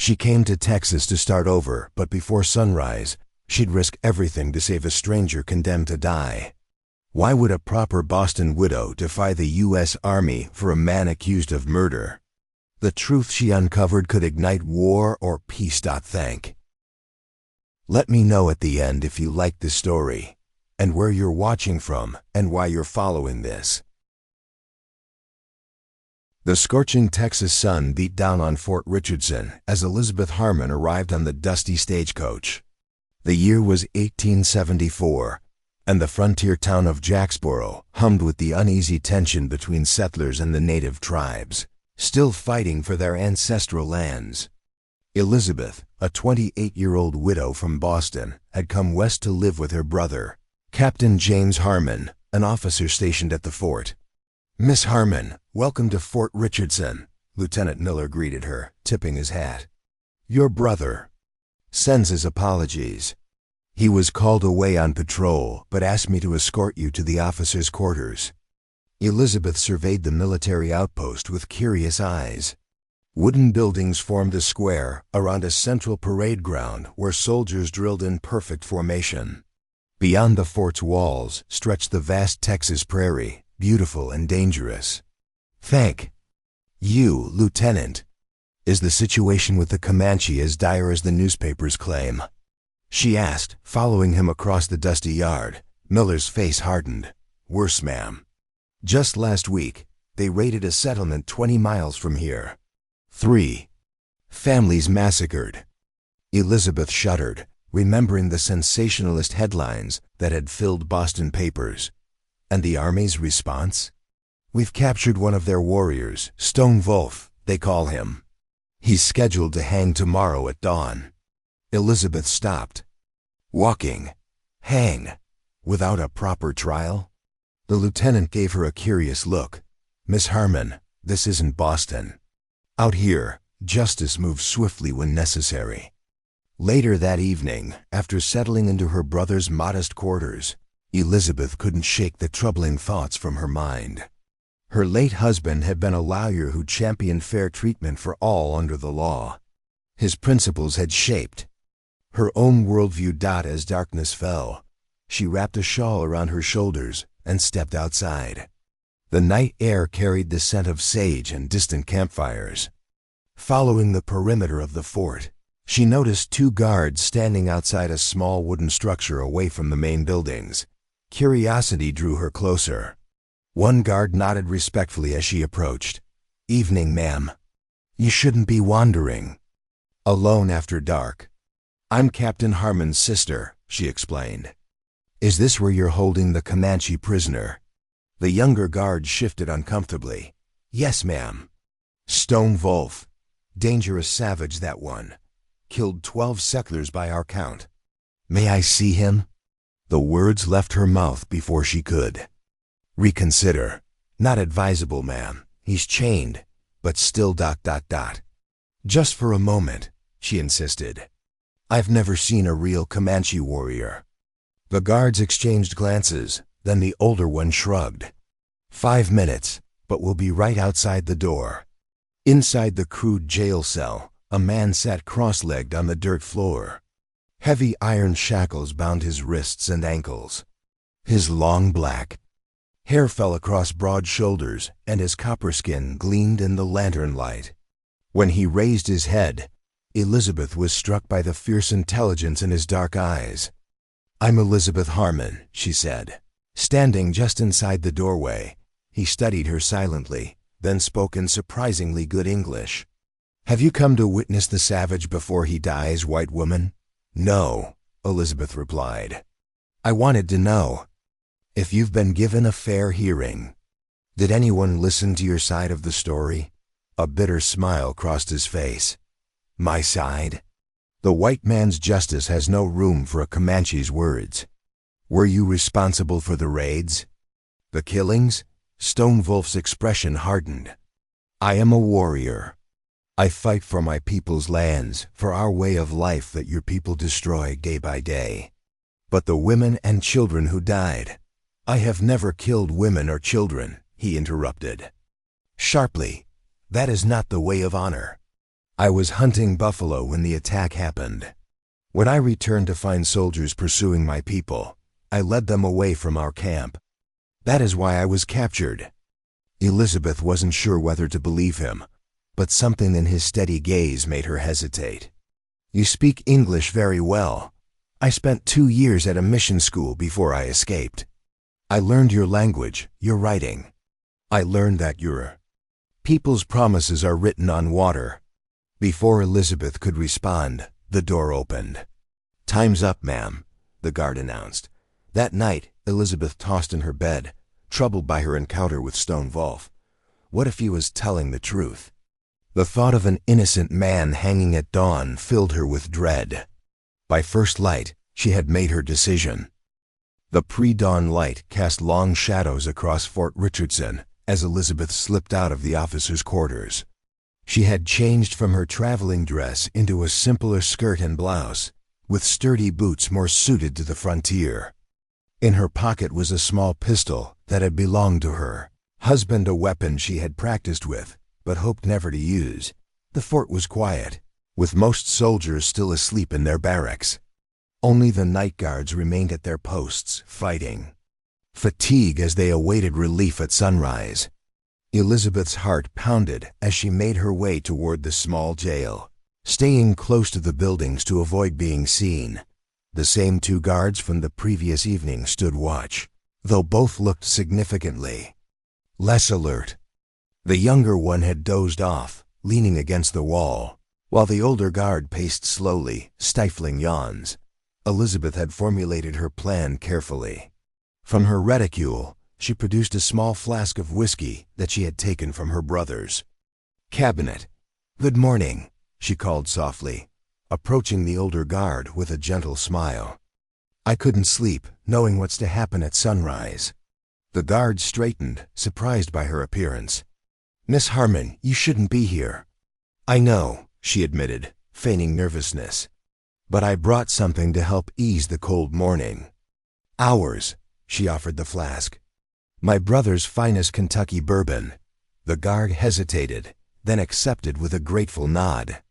She came to Texas to start over, but before sunrise, she'd risk everything to save a stranger condemned to die. Why would a proper Boston widow defy the U.S. Army for a man accused of murder? The truth she uncovered could ignite war or peace. Thank. Let me know at the end if you liked this story, and where you're watching from, and why you're following this. The scorching Texas sun beat down on Fort Richardson as Elizabeth Harmon arrived on the dusty stagecoach. The year was 1874, and the frontier town of Jacksboro hummed with the uneasy tension between settlers and the native tribes, still fighting for their ancestral lands. Elizabeth, a 28-year-old widow from Boston, had come west to live with her brother, Captain James Harmon, an officer stationed at the fort. "Miss Harmon, welcome to Fort Richardson," Lieutenant Miller greeted her, tipping his hat. "Your brother sends his apologies. He was called away on patrol, but asked me to escort you to the officers' quarters." Elizabeth surveyed the military outpost with curious eyes. Wooden buildings formed a square around a central parade ground where soldiers drilled in perfect formation. Beyond the fort's walls stretched the vast Texas prairie, beautiful and dangerous. "Thank you, Lieutenant. Is the situation with the Comanche as dire as the newspapers claim?" she asked, following him across the dusty yard. Miller's face hardened. "Worse, ma'am. Just last week, they raided a settlement 20 miles from here. 3 families massacred." Elizabeth shuddered, remembering the sensationalist headlines that had filled Boston papers. And the Army's response? "We've captured one of their warriors, Stone Wolf, they call him. He's scheduled to hang tomorrow at dawn." Elizabeth stopped. "Walking? Hang? Without a proper trial?" The lieutenant gave her a curious look. "Miss Harmon, this isn't Boston. Out here, justice moves swiftly when necessary." Later that evening, after settling into her brother's modest quarters, Elizabeth couldn't shake the troubling thoughts from her mind. Her late husband had been a lawyer who championed fair treatment for all under the law. His principles had shaped her own worldview. As darkness fell, she wrapped a shawl around her shoulders and stepped outside. The night air carried the scent of sage and distant campfires. Following the perimeter of the fort, she noticed 2 guards standing outside a small wooden structure away from the main buildings. Curiosity drew her closer. One guard nodded respectfully as she approached. "Evening, ma'am. You shouldn't be wandering alone after dark." "I'm Captain Harmon's sister," she explained. "Is this where you're holding the Comanche prisoner?" The younger guard shifted uncomfortably. "Yes, ma'am. Stone Wolf. Dangerous savage, that one. Killed 12 settlers by our count." "May I see him?" The words left her mouth before she could. "Reconsider. Not advisable, ma'am. He's chained, but still ... Just for a moment," she insisted. "I've never seen a real Comanche warrior." The guards exchanged glances, then the older one shrugged. 5 minutes, but we'll be right outside the door." Inside the crude jail cell, a man sat cross-legged on the dirt floor. Heavy iron shackles bound his wrists and ankles. His long black hair fell across broad shoulders, and his copper skin gleamed in the lantern light. When he raised his head, Elizabeth was struck by the fierce intelligence in his dark eyes. "I'm Elizabeth Harmon," she said. Standing just inside the doorway, he studied her silently, then spoke in surprisingly good English. "Have you come to witness the savage before he dies, white woman?" "No," Elizabeth replied. "I wanted to know if you've been given a fair hearing. Did anyone listen to your side of the story?" A bitter smile crossed his face. "My side? The white man's justice has no room for a Comanche's words. Were you responsible for the raids? The killings?" Stone Wolf's expression hardened. "I am a warrior. I fight for my people's lands, for our way of life that your people destroy day by day. But the women and children who died—" "I have never killed women or children," he interrupted. Sharply, "that is not the way of honor. I was hunting buffalo when the attack happened. When I returned to find soldiers pursuing my people, I led them away from our camp. That is why I was captured." Elizabeth wasn't sure whether to believe him, but something in his steady gaze made her hesitate. "You speak English very well. I spent 2 years at a mission school before I escaped. I learned your language, your writing. I learned that your people's promises are written on water." Before Elizabeth could respond, the door opened. "Time's up, ma'am," the guard announced. That night, Elizabeth tossed in her bed, troubled by her encounter with Stone Wolf. What if he was telling the truth? The thought of an innocent man hanging at dawn filled her with dread. By first light, she had made her decision. The pre-dawn light cast long shadows across Fort Richardson as Elizabeth slipped out of the officers' quarters. She had changed from her traveling dress into a simpler skirt and blouse, with sturdy boots more suited to the frontier. In her pocket was a small pistol that had belonged to her husband, a weapon she had practiced with, but hoped never to use. The fort was quiet, with most soldiers still asleep in their barracks. Only the night guards remained at their posts, fighting fatigue as they awaited relief at sunrise. Elizabeth's heart pounded as she made her way toward the small jail, staying close to the buildings to avoid being seen. The same 2 guards from the previous evening stood watch, though both looked significantly less alert. The younger one had dozed off, leaning against the wall, while the older guard paced slowly, stifling yawns. Elizabeth had formulated her plan carefully. From her reticule, she produced a small flask of whiskey that she had taken from her brother's cabinet. "Good morning," she called softly, approaching the older guard with a gentle smile. "I couldn't sleep, knowing what's to happen at sunrise." The guard straightened, surprised by her appearance. "Miss Harmon, you shouldn't be here." "I know," she admitted, feigning nervousness. "But I brought something to help ease the cold morning." "Ours," she offered the flask. "My brother's finest Kentucky bourbon." The guard hesitated, then accepted with a grateful nod.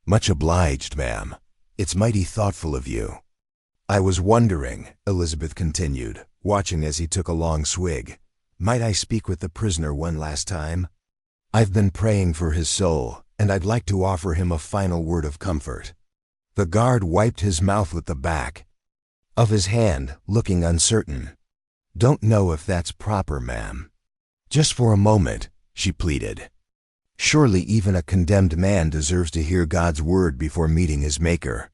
"Much obliged, ma'am. It's mighty thoughtful of you." "I was wondering," Elizabeth continued, watching as he took a long swig, "might I speak with the prisoner one last time? I've been praying for his soul, and I'd like to offer him a final word of comfort." The guard wiped his mouth with the back of his hand, looking uncertain. "Don't know if that's proper, ma'am." "Just for a moment," she pleaded. Surely even a condemned man deserves to hear God's word before meeting his Maker.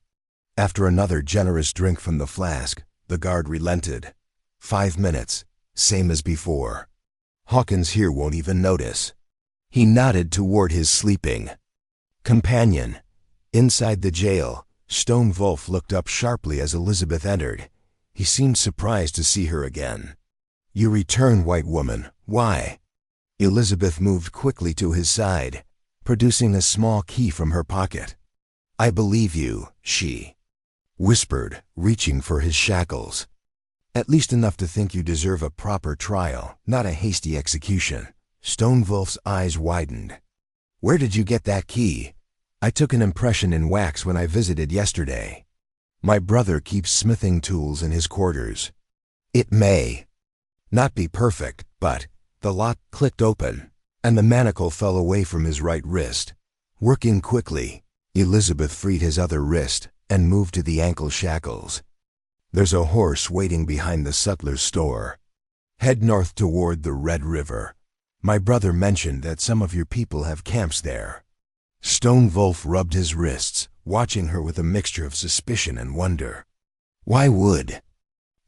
After another generous drink from the flask, the guard relented. 5 minutes, same as before. Hawkins here won't even notice. He nodded toward his sleeping companion. Inside the jail, Stone Wolf looked up sharply as Elizabeth entered. He seemed surprised to see her again. "You return, white woman. Why?" Elizabeth moved quickly to his side, producing a small key from her pocket. "I believe you," she whispered, reaching for his shackles. "At least enough to think you deserve a proper trial, not a hasty execution." Stone Wolf's eyes widened. "Where did you get that key?" "I took an impression in wax when I visited yesterday. My brother keeps smithing tools in his quarters. It may not be perfect, but..." The lock clicked open, and the manacle fell away from his right wrist. Working quickly, Elizabeth freed his other wrist and moved to the ankle shackles. "There's a horse waiting behind the sutler's store. Head north toward the Red River. My brother mentioned that some of your people have camps there." Stone Wolf rubbed his wrists, watching her with a mixture of suspicion and wonder. "Why would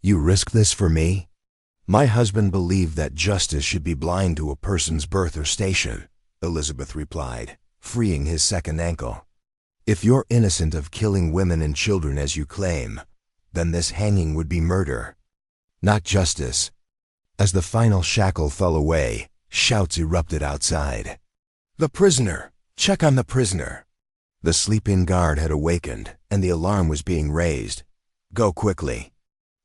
you risk this for me?" "My husband believed that justice should be blind to a person's birth or station," Elizabeth replied, freeing his second ankle. "If you're innocent of killing women and children as you claim, then this hanging would be murder, not justice." As the final shackle fell away, shouts erupted outside. "The prisoner! Check on the prisoner!" The sleeping guard had awakened, and the alarm was being raised. "Go quickly,"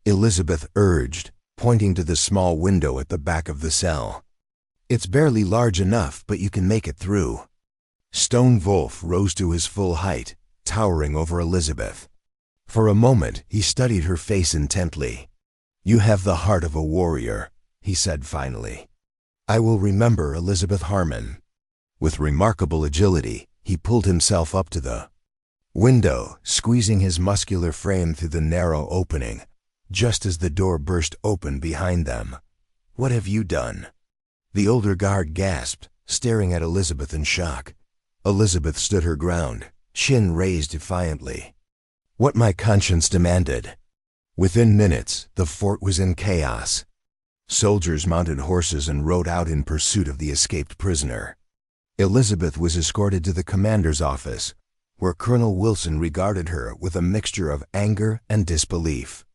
Elizabeth urged, pointing to the small window at the back of the cell. "It's barely large enough, but you can make it through." Stone Wolf rose to his full height, towering over Elizabeth. For a moment, he studied her face intently. "You have the heart of a warrior," he said finally. "I will remember Elizabeth Harmon." With remarkable agility, he pulled himself up to the window, squeezing his muscular frame through the narrow opening, just as the door burst open behind them. "What have you done?" The older guard gasped, staring at Elizabeth in shock. Elizabeth stood her ground, chin raised defiantly. "What my conscience demanded." Within minutes, the fort was in chaos. Soldiers mounted horses and rode out in pursuit of the escaped prisoner. Elizabeth was escorted to the commander's office, where Colonel Wilson regarded her with a mixture of anger and disbelief.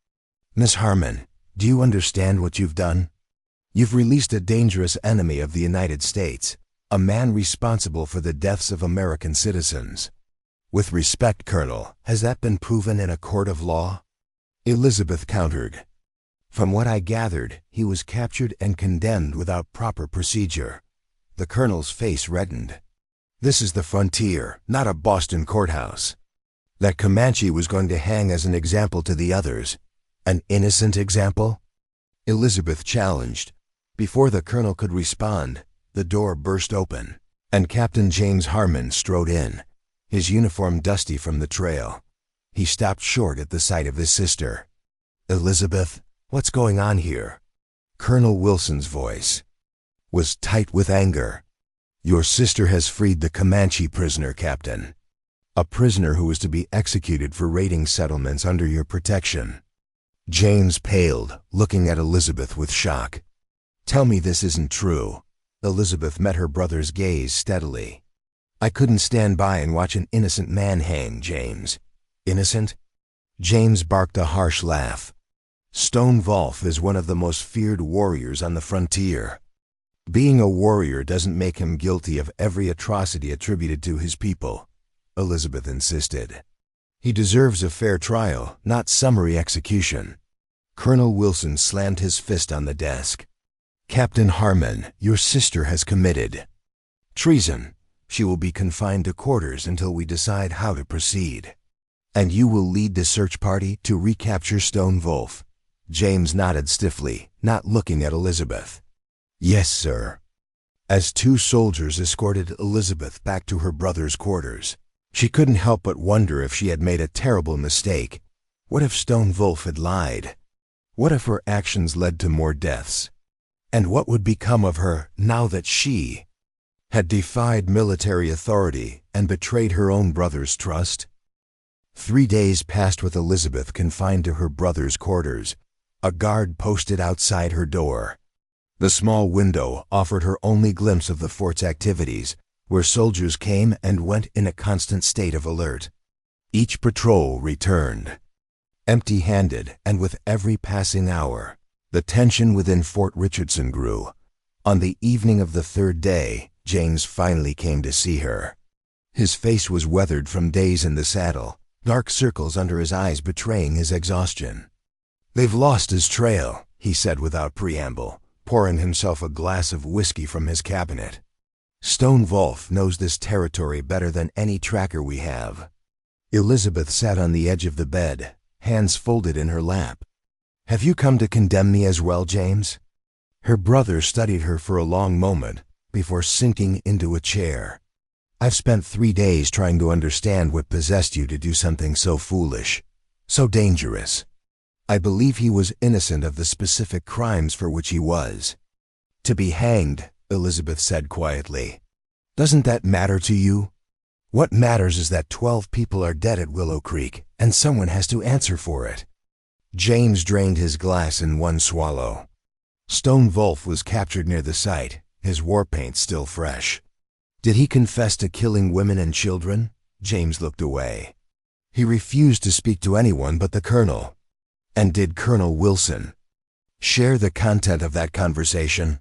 "Miss Harmon, do you understand what you've done? You've released a dangerous enemy of the United States, a man responsible for the deaths of American citizens. With respect, Colonel, has that been proven in a court of law?" Elizabeth countered. "From what I gathered, he was captured and condemned without proper procedure." The colonel's face reddened. "This is the frontier, not a Boston courthouse. That Comanche was going to hang as an example to the others. An innocent example?" Elizabeth challenged. Before the colonel could respond, the door burst open, and Captain James Harmon strode in, his uniform dusty from the trail. He stopped short at the sight of his sister. "Elizabeth, what's going on here?" Colonel Wilson's voice was tight with anger. "Your sister has freed the Comanche prisoner, Captain. A prisoner who was to be executed for raiding settlements under your protection." James paled, looking at Elizabeth with shock. "Tell me this isn't true." Elizabeth met her brother's gaze steadily. "I couldn't stand by and watch an innocent man hang, James." "Innocent?" James barked a harsh laugh. "Stone Wolf is one of the most feared warriors on the frontier. Being a warrior doesn't make him guilty of every atrocity attributed to his people," Elizabeth insisted. "He deserves a fair trial, not summary execution." Colonel Wilson slammed his fist on the desk. "Captain Harmon, your sister has committed treason. She will be confined to quarters until we decide how to proceed. And you will lead the search party to recapture Stone Wolf." James nodded stiffly, not looking at Elizabeth. "Yes, sir." As two soldiers escorted Elizabeth back to her brother's quarters, she couldn't help but wonder if she had made a terrible mistake. What if Stone Wolf had lied? What if her actions led to more deaths? And what would become of her now that she had defied military authority and betrayed her own brother's trust? 3 days passed with Elizabeth confined to her brother's quarters, a guard posted outside her door. The small window offered her only glimpse of the fort's activities, where soldiers came and went in a constant state of alert. Each patrol returned empty-handed, and with every passing hour, the tension within Fort Richardson grew. On the evening of the 3rd day, James finally came to see her. His face was weathered from days in the saddle, dark circles under his eyes betraying his exhaustion. "They've lost his trail," he said without preamble, pouring himself a glass of whiskey from his cabinet. "Stone Wolf knows this territory better than any tracker we have." Elizabeth sat on the edge of the bed, hands folded in her lap. "Have you come to condemn me as well, James?" Her brother studied her for a long moment before sinking into a chair. "I've spent 3 days trying to understand what possessed you to do something so foolish, so dangerous. I believe he was innocent of the specific crimes for which he was to be hanged," Elizabeth said quietly. "Doesn't that matter to you? What matters is that 12 people are dead at Willow Creek, and someone has to answer for it." James drained his glass in one swallow. Stone Wolf was captured near the site, his war paint still fresh. "Did he confess to killing women and children?" James looked away. "He refused to speak to anyone but the colonel." "And did Colonel Wilson share the content of that conversation?"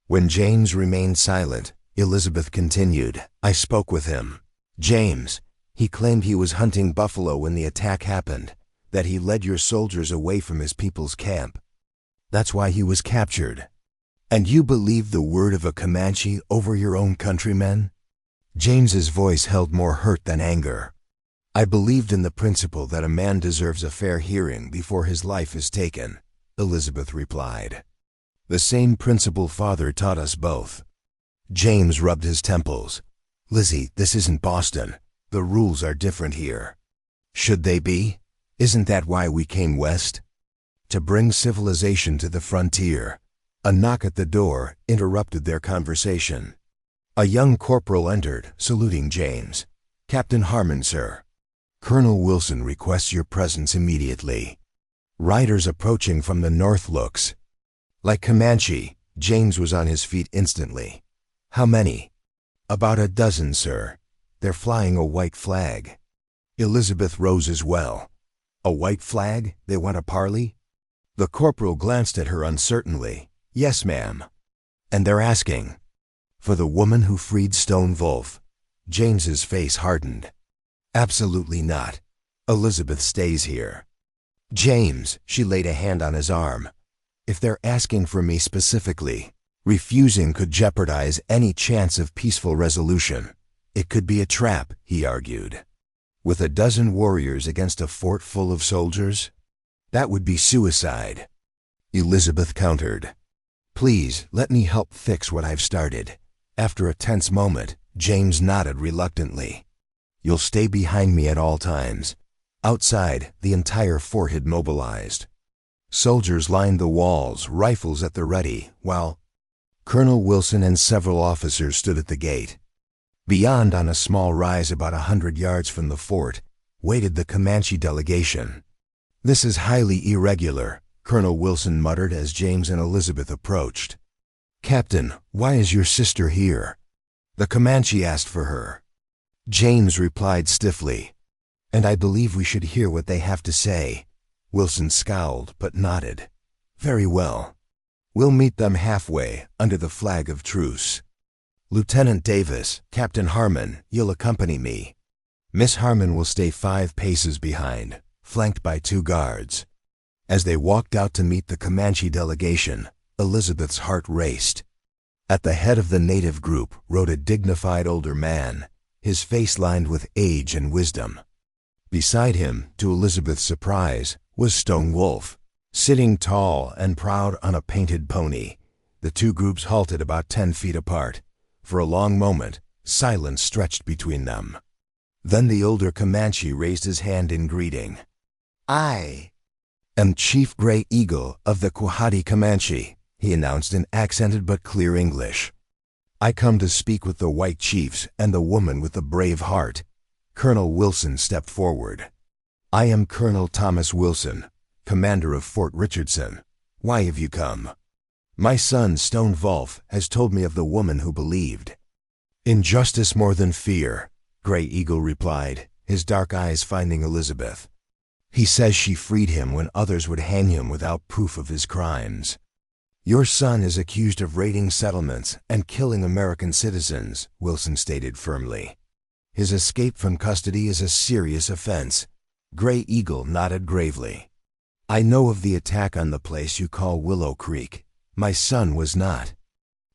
When James remained silent, Elizabeth continued, "I spoke with him. James, he claimed he was hunting buffalo when the attack happened, that he led your soldiers away from his people's camp. That's why he was captured. And you believed the word of a Comanche over your own countrymen?" James's voice held more hurt than anger. I believed in the principle that a man deserves a fair hearing before his life is taken, Elizabeth replied. The same principle Father taught us both. James rubbed his temples. Lizzie, this isn't Boston. The rules are different here. Should they be? Isn't that why we came west? To bring civilization to the frontier. A knock at the door interrupted their conversation. A young corporal entered, saluting James. Captain Harmon, sir. Colonel Wilson requests your presence immediately. Riders approaching from the north looks. Like Comanche, James was on his feet instantly. How many? About a dozen, sir. They're flying a white flag. Elizabeth rose as well. A white flag? They want a parley? The corporal glanced at her uncertainly. Yes, ma'am. And they're asking? For the woman who freed Stone Wolf. James's face hardened. Absolutely not. Elizabeth stays here. James, she laid a hand on his arm. If they're asking for me specifically, refusing could jeopardize any chance of peaceful resolution. It could be a trap, he argued. With a dozen warriors against a fort full of soldiers? That would be suicide. Elizabeth countered. Please, let me help fix what I've started. After a tense moment, James nodded reluctantly. You'll stay behind me at all times. Outside, the entire fort had mobilized. Soldiers lined the walls, rifles at the ready, while Colonel Wilson and several officers stood at the gate. Beyond, on a small rise about 100 yards from the fort, waited the Comanche delegation. This is highly irregular, Colonel Wilson muttered as James and Elizabeth approached. Captain, why is your sister here? The Comanche asked for her. James replied stiffly. And I believe we should hear what they have to say. Wilson scowled but nodded. Very well. We'll meet them halfway, under the flag of truce. Lieutenant Davis, Captain Harmon, you'll accompany me. Miss Harmon will stay 5 paces behind, flanked by 2 guards. As they walked out to meet the Comanche delegation, Elizabeth's heart raced. At the head of the native group rode a dignified older man, his face lined with age and wisdom. Beside him, to Elizabeth's surprise, was Stone Wolf, sitting tall and proud on a painted pony. The 2 groups halted about 10 feet apart. For a long moment, silence stretched between them. Then the older Comanche raised his hand in greeting. I am Chief Gray Eagle of the Quahati Comanche, he announced in accented but clear English. I come to speak with the white chiefs and the woman with the brave heart. Colonel Wilson stepped forward. I am Colonel Thomas Wilson, commander of Fort Richardson. Why have you come? My son, Stone Wolf, has told me of the woman who believed. Injustice more than fear, Gray Eagle replied, his dark eyes finding Elizabeth. He says she freed him when others would hang him without proof of his crimes. Your son is accused of raiding settlements and killing American citizens, Wilson stated firmly. His escape from custody is a serious offense. Gray Eagle nodded gravely. I know of the attack on the place you call Willow Creek. My son was not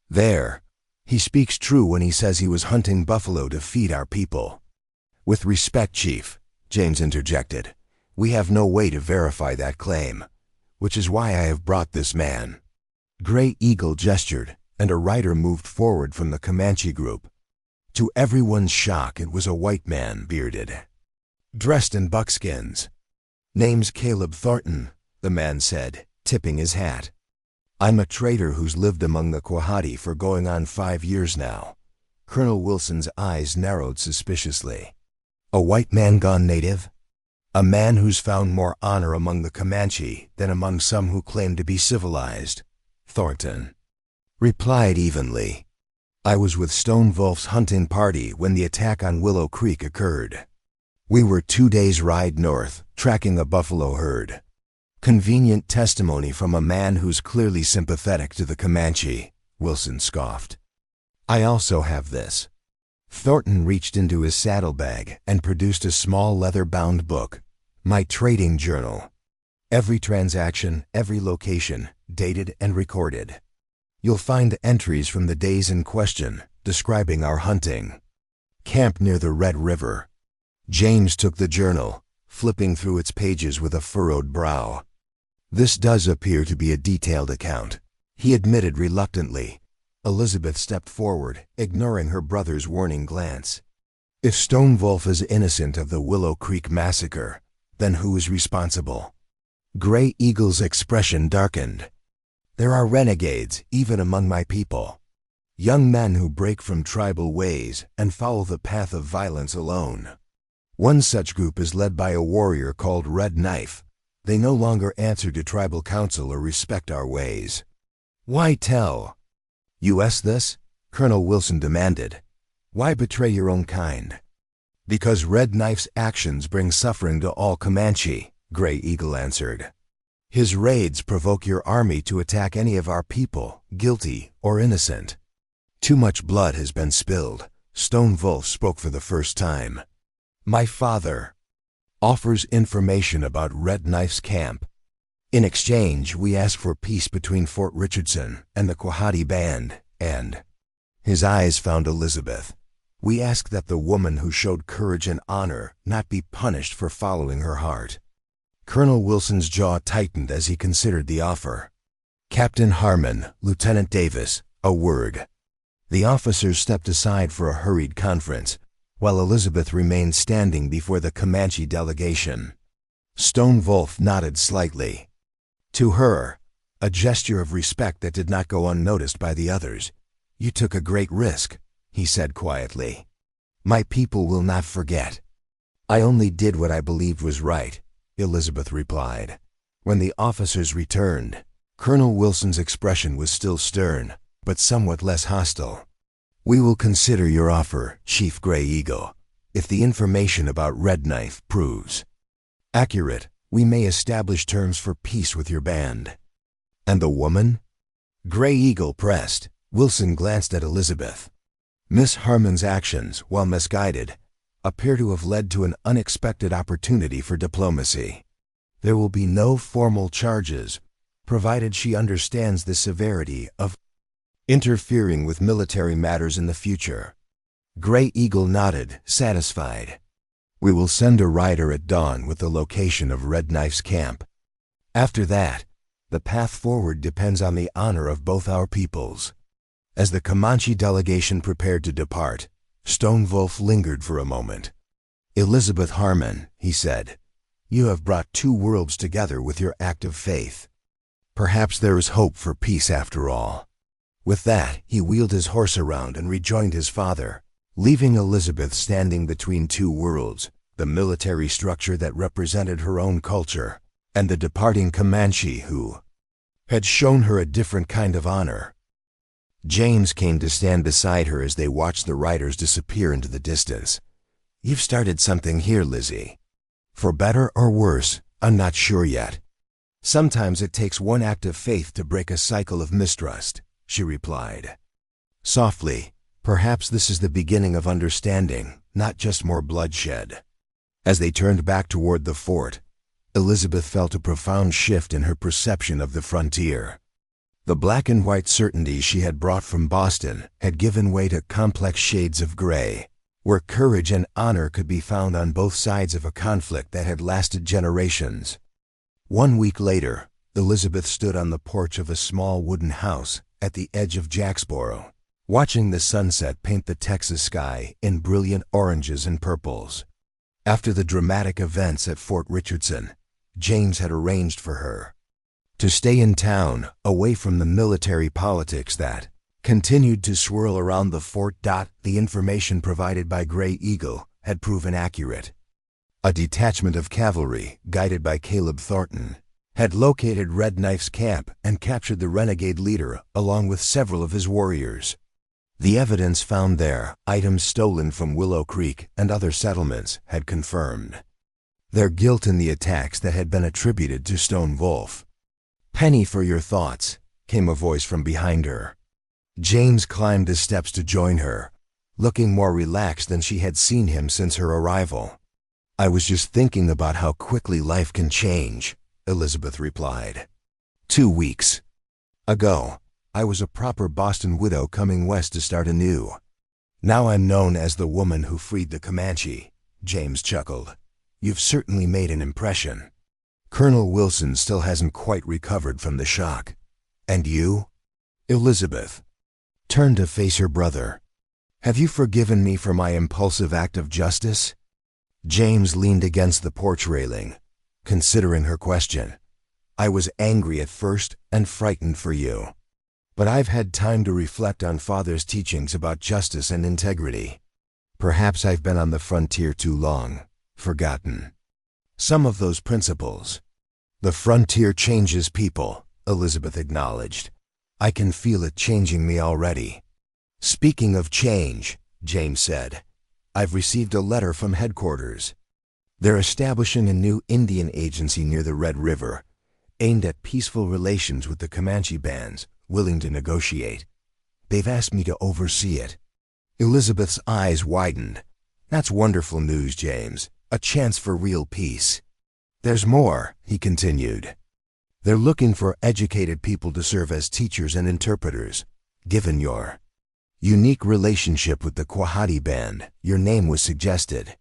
there. He speaks true when he says he was hunting buffalo to feed our people. With respect, Chief, James interjected, we have no way to verify that claim, which is why I have brought this man. Gray Eagle gestured, and a rider moved forward from the Comanche group. To everyone's shock, it was a white man, bearded, dressed in buckskins. Name's Caleb Thornton, the man said, tipping his hat. I'm a trader who's lived among the Quahati for going on 5 years now. Colonel Wilson's eyes narrowed suspiciously. A white man gone native? A man who's found more honor among the Comanche than among some who claim to be civilized, Thornton replied evenly. I was with Stone Wolf's hunting party when the attack on Willow Creek occurred. We were 2 days' ride north, tracking a buffalo herd. Convenient testimony from a man who's clearly sympathetic to the Comanche, Wilson scoffed. I also have this. Thornton reached into his saddlebag and produced a small leather-bound book, my trading journal. Every transaction, every location, dated and recorded. You'll find entries from the days in question, describing our hunting. Camp near the Red River. James took the journal, flipping through its pages with a furrowed brow. This does appear to be a detailed account, he admitted reluctantly. Elizabeth stepped forward, ignoring her brother's warning glance. If Stone Wolf is innocent of the Willow Creek massacre, then who is responsible? Gray Eagle's expression darkened. There are renegades, even among my people. Young men who break from tribal ways and follow the path of violence alone. One such group is led by a warrior called Red Knife. They no longer answer to tribal council or respect our ways. Why tell? U.S. this? Colonel Wilson demanded. Why betray your own kind? Because Red Knife's actions bring suffering to all Comanche, Gray Eagle answered. His raids provoke your army to attack any of our people, guilty or innocent. Too much blood has been spilled. Stone Wolf spoke for the first time. My father offers information about Red Knife's camp. In exchange, we ask for peace between Fort Richardson and the Quahati band, and his eyes found Elizabeth. We ask that the woman who showed courage and honor not be punished for following her heart. Colonel Wilson's jaw tightened as he considered the offer. Captain Harmon, Lieutenant Davis, a word. The officers stepped aside for a hurried conference, while Elizabeth remained standing before the Comanche delegation. Stone Wolf nodded slightly. To her, a gesture of respect that did not go unnoticed by the others. You took a great risk, he said quietly. My people will not forget. I only did what I believed was right, Elizabeth replied. When the officers returned, Colonel Wilson's expression was still stern, but somewhat less hostile. We will consider your offer, Chief Gray Eagle. If the information about Red Knife proves accurate, we may establish terms for peace with your band. And the woman? Gray Eagle pressed. Wilson glanced at Elizabeth. Miss Harmon's actions, while misguided, appear to have led to an unexpected opportunity for diplomacy. There will be no formal charges, provided she understands the severity of interfering with military matters in the future. Gray Eagle nodded, satisfied. We will send a rider at dawn with the location of Red Knife's camp. After that, the path forward depends on the honor of both our peoples. As the Comanche delegation prepared to depart, Stone Wolf lingered for a moment. Elizabeth Harmon, he said, you have brought two worlds together with your act of faith. Perhaps there is hope for peace after all. With that, he wheeled his horse around and rejoined his father, leaving Elizabeth standing between two worlds, the military structure that represented her own culture, and the departing Comanche who had shown her a different kind of honor. James came to stand beside her as they watched the riders disappear into the distance. You've started something here, Lizzie. For better or worse, I'm not sure yet. Sometimes it takes one act of faith to break a cycle of mistrust, she replied. Softly, perhaps this is the beginning of understanding, not just more bloodshed. As they turned back toward the fort, Elizabeth felt a profound shift in her perception of the frontier. The black and white certainty she had brought from Boston had given way to complex shades of gray, where courage and honor could be found on both sides of a conflict that had lasted generations. 1 week later, Elizabeth stood on the porch of a small wooden house at the edge of Jacksboro, watching the sunset paint the Texas sky in brilliant oranges and purples. After the dramatic events at Fort Richardson, James had arranged for her to stay in town, away from the military politics that continued to swirl around the fort. The information provided by Gray Eagle had proven accurate. A detachment of cavalry, guided by Caleb Thornton, had located Red Knife's camp and captured the renegade leader along with several of his warriors. The evidence found there, items stolen from Willow Creek and other settlements, had confirmed their guilt in the attacks that had been attributed to Stone Wolf. Penny for your thoughts, came a voice from behind her. James climbed the steps to join her, looking more relaxed than she had seen him since her arrival. I was just thinking about how quickly life can change, Elizabeth replied. 2 weeks ago, I was a proper Boston widow coming west to start anew. Now I'm known as the woman who freed the Comanche, James chuckled. You've certainly made an impression. Colonel Wilson still hasn't quite recovered from the shock. And you? Elizabeth turned to face her brother. Have you forgiven me for my impulsive act of justice? James leaned against the porch railing, considering her question. I was angry at first and frightened for you. But I've had time to reflect on Father's teachings about justice and integrity. Perhaps I've been on the frontier too long, forgotten some of those principles. The frontier changes people, Elizabeth acknowledged. I can feel it changing me already. Speaking of change, James said, I've received a letter from headquarters. They're establishing a new Indian agency near the Red River, aimed at peaceful relations with the Comanche bands, willing to negotiate. They've asked me to oversee it. Elizabeth's eyes widened. That's wonderful news, James. A chance for real peace. There's more, he continued. They're looking for educated people to serve as teachers and interpreters. Given your unique relationship with the Quahati band, your name was suggested.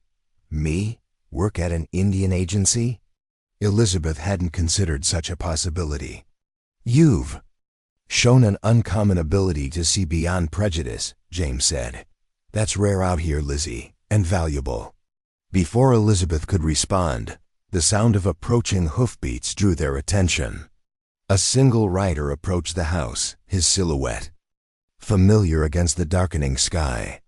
Me? Work at an Indian agency? Elizabeth hadn't considered such a possibility. You've shown an uncommon ability to see beyond prejudice, James said. That's rare out here, Lizzie, and valuable. Before Elizabeth could respond, the sound of approaching hoofbeats drew their attention. A single rider approached the house, his silhouette familiar against the darkening sky.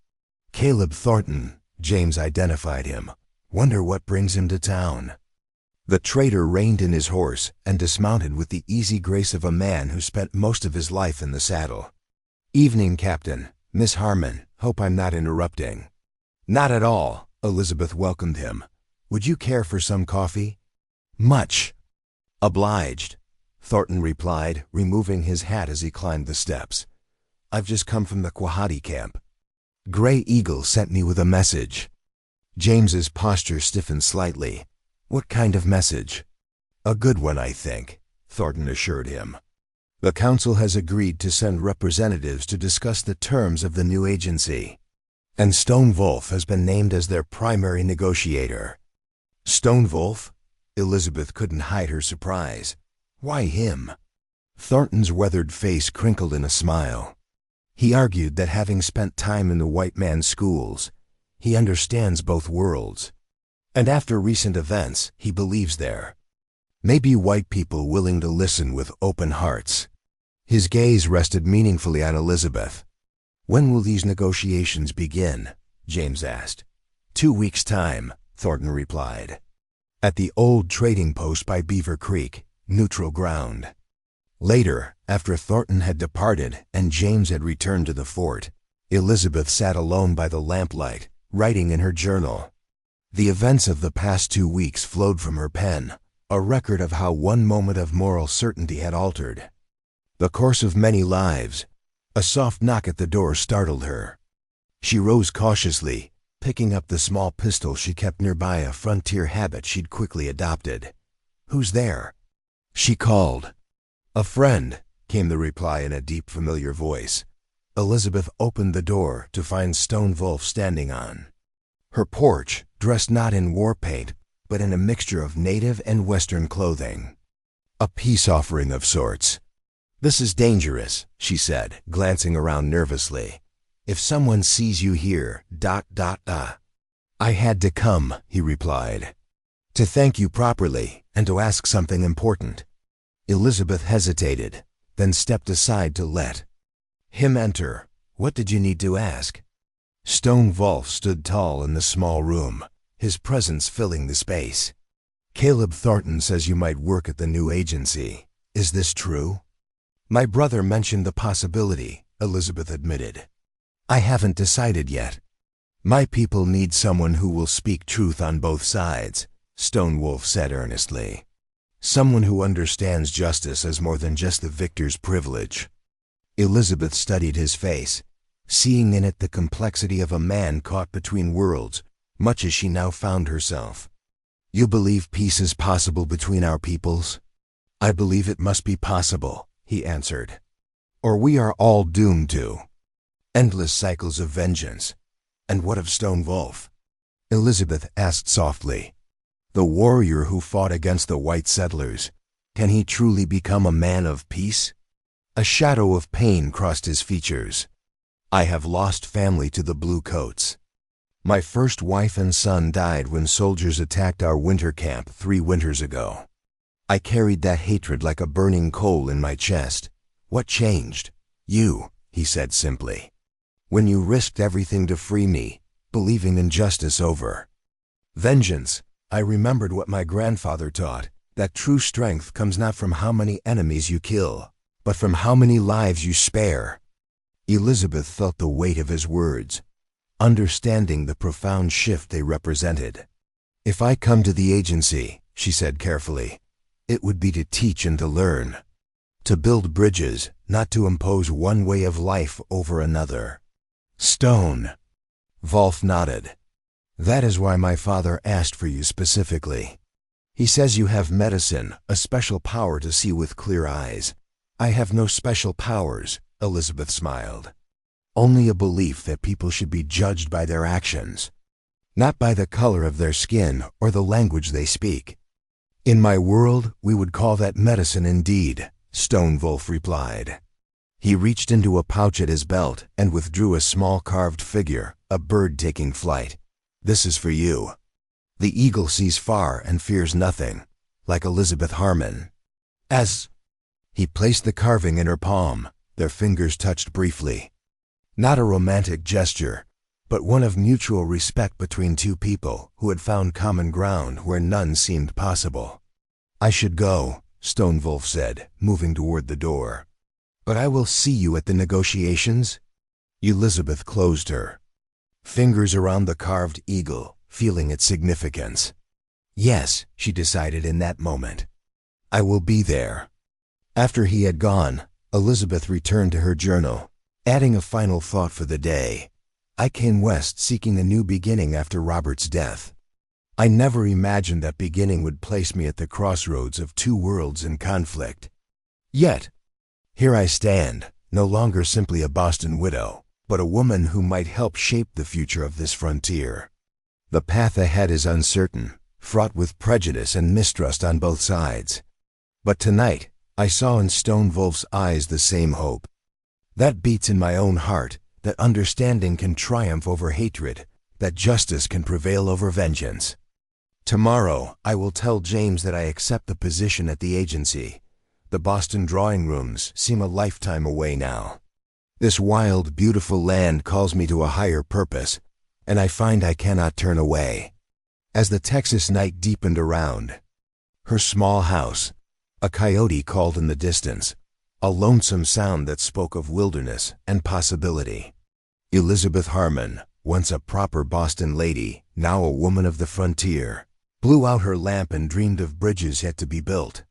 Caleb Thornton, James identified him. Wonder what brings him to town. The trader reined in his horse and dismounted with the easy grace of a man who spent most of his life in the saddle. Evening, Captain. Miss Harmon, hope I'm not interrupting. Not at all, Elizabeth welcomed him. Would you care for some coffee? Much obliged, Thornton replied, removing his hat as he climbed the steps. I've just come from the Quahati camp. Gray Eagle sent me with a message. James's posture stiffened slightly. What kind of message? A good one, I think, Thornton assured him. The council has agreed to send representatives to discuss the terms of the new agency. And Stone Wolf has been named as their primary negotiator. Stone Wolf? Elizabeth couldn't hide her surprise. Why him? Thornton's weathered face crinkled in a smile. He argued that having spent time in the white man's schools, he understands both worlds. And after recent events, he believes there may be white people willing to listen with open hearts. His gaze rested meaningfully on Elizabeth. When will these negotiations begin? James asked. 2 weeks' time, Thornton replied. At the old trading post by Beaver Creek, neutral ground. Later, after Thornton had departed and James had returned to the fort, Elizabeth sat alone by the lamplight, writing in her journal. The events of the past 2 weeks flowed from her pen, a record of how one moment of moral certainty had altered the course of many lives. A soft knock at the door startled her. She rose cautiously, picking up the small pistol she kept nearby, a frontier habit she'd quickly adopted. Who's there? She called. A friend, came the reply in a deep, familiar voice. Elizabeth opened the door to find Stone Wolf standing on her porch, dressed not in war paint, but in a mixture of native and Western clothing. A peace offering of sorts. This is dangerous, she said, glancing around nervously. If someone sees you here, I had to come, he replied. To thank you properly, and to ask something important. Elizabeth hesitated, then stepped aside to let him enter. What did you need to ask? Stone Wolf stood tall in the small room, his presence filling the space. Caleb Thornton says you might work at the new agency. Is this true? My brother mentioned the possibility, Elizabeth admitted. I haven't decided yet. My people need someone who will speak truth on both sides, Stone Wolf said earnestly. Someone who understands justice as more than just the victor's privilege. Elizabeth studied his face, seeing in it the complexity of a man caught between worlds, much as she now found herself. You believe peace is possible between our peoples? I believe it must be possible, he answered. Or we are all doomed to endless cycles of vengeance, And what of Stone Wolf? Elizabeth asked softly. The warrior who fought against the white settlers. Can he truly become a man of peace? A shadow of pain crossed his features. I have lost family to the blue coats. My first wife and son died when soldiers attacked our winter camp 3 winters ago. I carried that hatred like a burning coal in my chest. What changed? You, he said simply. When you risked everything to free me, believing in justice over vengeance, I remembered what my grandfather taught, that true strength comes not from how many enemies you kill, but from how many lives you spare. Elizabeth felt the weight of his words, understanding the profound shift they represented. If I come to the agency, she said carefully, it would be to teach and to learn. To build bridges, not to impose one way of life over another. Stone. Wolf nodded. That is why my father asked for you specifically. He says you have medicine, a special power to see with clear eyes. I have no special powers, Elizabeth smiled. Only a belief that people should be judged by their actions, not by the color of their skin or the language they speak. In my world, we would call that medicine indeed, Stone Wolf replied. He reached into a pouch at his belt and withdrew a small carved figure, a bird taking flight. This is for you. The eagle sees far and fears nothing, like Elizabeth Harmon. As he placed the carving in her palm, their fingers touched briefly. Not a romantic gesture, but one of mutual respect between two people who had found common ground where none seemed possible. I should go, Stone Wolf said, moving toward the door. But I will see you at the negotiations? Elizabeth closed her fingers around the carved eagle, feeling its significance. Yes, she decided in that moment. I will be there. After he had gone, Elizabeth returned to her journal, adding a final thought for the day. I came west seeking a new beginning after Robert's death. I never imagined that beginning would place me at the crossroads of 2 worlds in conflict. Yet, here I stand, no longer simply a Boston widow, but a woman who might help shape the future of this frontier. The path ahead is uncertain, fraught with prejudice and mistrust on both sides. But tonight, I saw in Stone Wolf's eyes the same hope. That beats in my own heart, that understanding can triumph over hatred, that justice can prevail over vengeance. Tomorrow, I will tell James that I accept the position at the agency. The Boston drawing rooms seem a lifetime away now. This wild, beautiful land calls me to a higher purpose, and I find I cannot turn away. As the Texas night deepened around her small house, a coyote called in the distance, a lonesome sound that spoke of wilderness and possibility. Elizabeth Harmon, once a proper Boston lady, now a woman of the frontier, blew out her lamp and dreamed of bridges yet to be built.